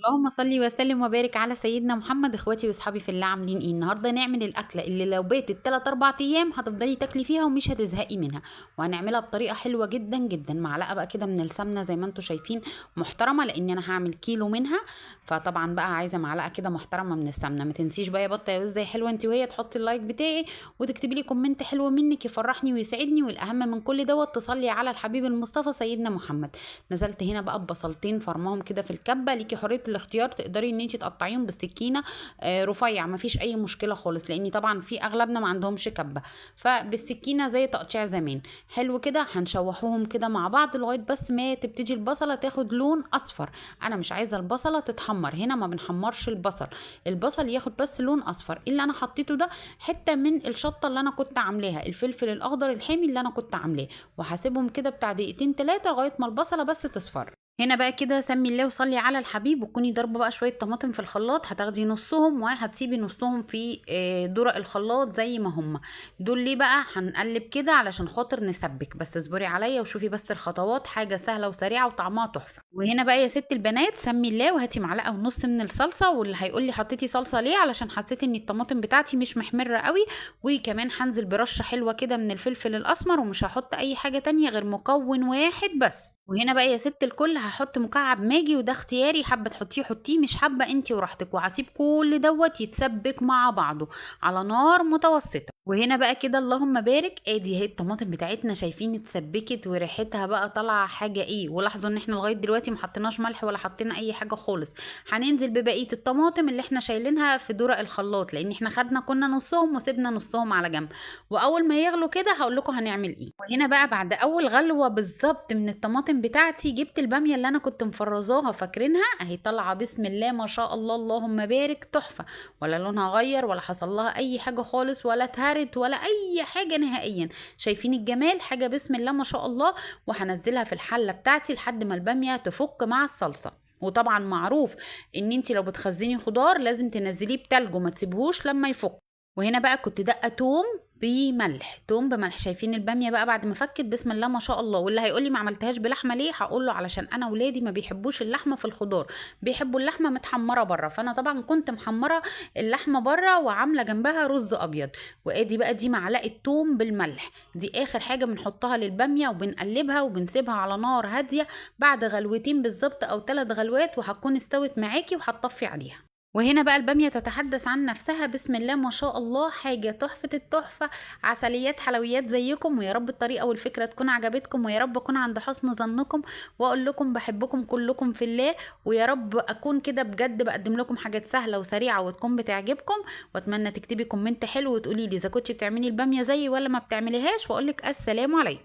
اللهم صل وسلم وبارك على سيدنا محمد. اخواتي واصحابي في الله عاملين ايه؟ النهارده نعمل الاكله اللي لو باتت 3 4 ايام هتفضلي تاكلي فيها ومش هتزهقي منها، وهنعملها بطريقه حلوه جدا جدا. معلقه بقى كده من السمنه زي ما انتم شايفين محترمه، لان انا هعمل كيلو منها، فطبعا بقى عايزه معلقه كده محترمه من السمنه. ما تنسيش بقى يا بطه يا وزه يا حلوه انت وهي تحطي اللايك بتاعي وتكتبي لي كومنت حلو منك يفرحني ويسعدني، والاهم من كل دوت تصلي على الحبيب المصطفى سيدنا محمد. نزلت هنا بقى ببصلتين فرماهم كده في الكبه، ليكي حريه الاختيار، تقدري ان انت تقطعيهم بالسكينه رفيع، ما فيش اي مشكله خالص، لان طبعا في اغلبنا ما عندهمش كبه، فبالسكينه زي تقطيع زمان. حلو كده، هنشوحوهم كده مع بعض لغايه بس ما تبتدي البصله تاخد لون اصفر. انا مش عايزه البصله تتحمر، هنا ما بنحمرش البصل، البصل ياخد بس لون اصفر. اللي انا حطيته ده حته من الشطه اللي انا كنت عاملاها، الفلفل الاخضر الحامي اللي انا كنت عاملاه، وهسيبهم كده بتاع دقيقتين 3 لغايه ما البصله بس تصفر. هنا بقى كده سمي الله وصلي على الحبيب، وكوني ضربه بقى شويه طماطم في الخلاط، هتاخدي نصهم وهتسيبي نصهم في درق الخلاط زي ما هم دول. ليه بقى هنقلب كده؟ علشان خاطر نسبك، بس اصبري عليا وشوفي بس الخطوات، حاجه سهله وسريعه وطعمها تحفه. وهنا بقى يا ست البنات سمي الله وهاتي معلقه ونص من الصلصه، واللي هيقول لي حطيتي صلصه ليه؟ علشان حسيت ان الطماطم بتاعتي مش محمره قوي. وكمان هنزل برشه حلوه كده من الفلفل الاسمر، ومش هحط اي حاجه تانية غير مكون واحد بس. وهنا بقى يا ست الكل هحط مكعب ماجي، وده اختياري، حابه تحطيه حطيه، مش حابه انتي وراحتك. وهسيب كل دوت يتسبك مع بعضه على نار متوسطه. وهنا بقى كده اللهم بارك، ادي اهي الطماطم بتاعتنا شايفين اتسبكت وريحتها بقى طالعه حاجه ايه. ولاحظوا ان احنا لغايه دلوقتي ما حطيناش ملح ولا حطينا اي حاجه خالص. هننزل ببقيه الطماطم اللي احنا شايلينها في درق الخلاط، لان احنا خدنا كنا نصهم وسيبنا نصهم على جنب. واول ما يغلوا كده هقول لكم هنعمل ايه. وهنا بقى بعد اول غلوه بالظبط من الطماطم بتاعتي جبت الباميه اللي انا كنت مفرزاها، فاكرينها؟ اهي طالعه بسم الله ما شاء الله اللهم بارك، تحفه. ولا لونها غير ولا حصل لها اي حاجه خالص، ولا اتهرت ولا اي حاجه نهائيا. شايفين الجمال؟ حاجه بسم الله ما شاء الله. وهنزلها في الحله بتاعتي لحد ما الباميه تفك مع الصلصه. وطبعا معروف ان انت لو بتخزني خضار لازم تنزليه بتلج وما تسيبهوش لما يفك. وهنا بقى كنت دقه توم بملح، توم بملح. شايفين الباميه بقى بعد ما فكت بسم الله ما شاء الله. واللي هيقول لي ما عملتهاش بلحمه ليه؟ هقول له علشان انا ولادي ما بيحبوش اللحمه في الخضار، بيحبوا اللحمه متحمره بره، فانا طبعا كنت محمره اللحمه بره وعامله جنبها رز ابيض. وادي بقى دي معلقه توم بالملح، دي اخر حاجه بنحطها للباميه، وبنقلبها وبنسيبها على نار هاديه بعد غلوتين بالظبط او 3 غلوات، وهتكون استوت معاكي وهتطفي عليها. وهنا بقى البامية تتحدث عن نفسها بسم الله ما شاء الله، حاجة تحفة التحفة. عسليات حلويات زيكم، ويا رب الطريقة والفكرة تكون عجبتكم، ويا رب أكون عند حسن ظنكم، وأقول لكم بحبكم كلكم في الله. ويا رب أكون كده بجد بقدم لكم حاجات سهلة وسريعة وتكون بتعجبكم. وأتمنى تكتبي كومنت حلو وتقولي لي إذا كنتي بتعملي البامية زيي ولا ما بتعمليهاش، وأقول لك السلام عليكم.